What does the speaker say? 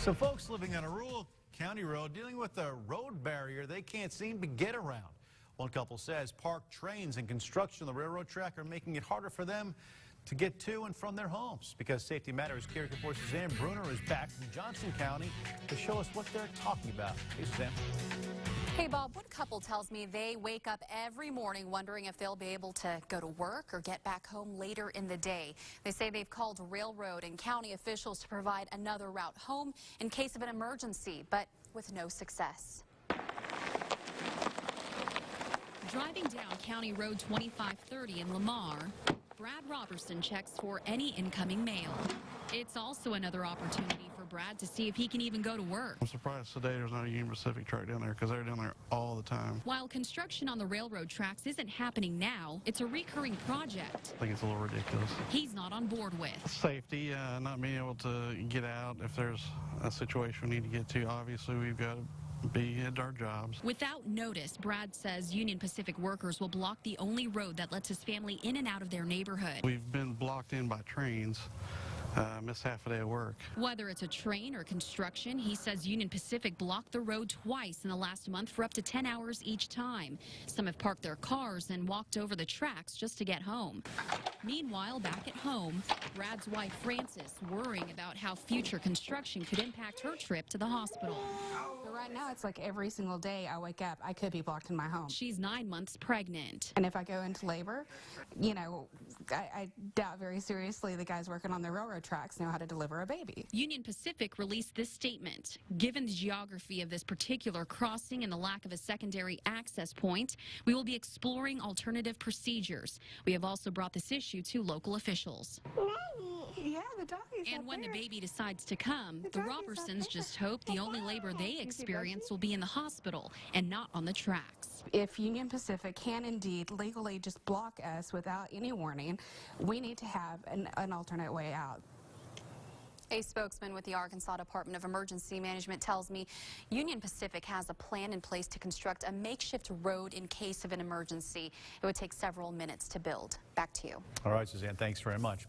So folks living on a rural county road dealing with a road barrier they can't seem to get around. One couple says parked trains and construction on the railroad track are making it harder for them to get to and from their homes. Because Safety Matters, KREC 4 Suzanne Bruner is back from Johnson County to show us what they're talking about. Hey, Suzanne. Hey, Bob, one couple tells me they wake up every morning wondering if they'll be able to go to work or get back home later in the day. They say they've called railroad and county officials to provide another route home in case of an emergency, but with no success. Driving down County Road 2530 in Lamar, Brad Robertson checks for any incoming mail. It's also another opportunity for Brad to see if he can even go to work. I'm surprised today there's not a Union Pacific truck down there because they're down there all the time. While construction on the railroad tracks isn't happening now, it's a recurring project. I think it's a little ridiculous. He's not on board with. Safety, not being able to get out if there's a situation we need to get to. Obviously, we've got to be at our jobs. Without notice, Brad says Union Pacific workers will block the only road that lets his family in and out of their neighborhood. We've been blocked in by trains. Missed half a day of work. Whether it's a train or construction, he says Union Pacific blocked the road twice in the last month for up to 10 hours each time. Some have parked their cars and walked over the tracks just to get home. Meanwhile, back at home, Brad's wife Frances worrying about how future construction could impact her trip to the hospital. Right now, it's like every single day I wake up, I could be blocked in my home. She's 9 months pregnant. And if I go into labor, you know, I doubt very seriously the guys working on the railroad tracks know how to deliver a baby. Union Pacific released this statement. Given the geography of this particular crossing and the lack of a secondary access point, we will be exploring alternative procedures. We have also brought this issue to local officials. Yeah, the doggy's And when there. the baby decides to come, the doggy's Robertsons up there. just hope the only labor they experience will be in the hospital and not on the tracks. If Union Pacific can indeed legally just block us without any warning, we need to have an alternate way out. A spokesman with the Arkansas Department of Emergency Management tells me Union Pacific has a plan in place to construct a makeshift road in case of an emergency. It would take several minutes to build. Back to you. All right, Suzanne, thanks very much.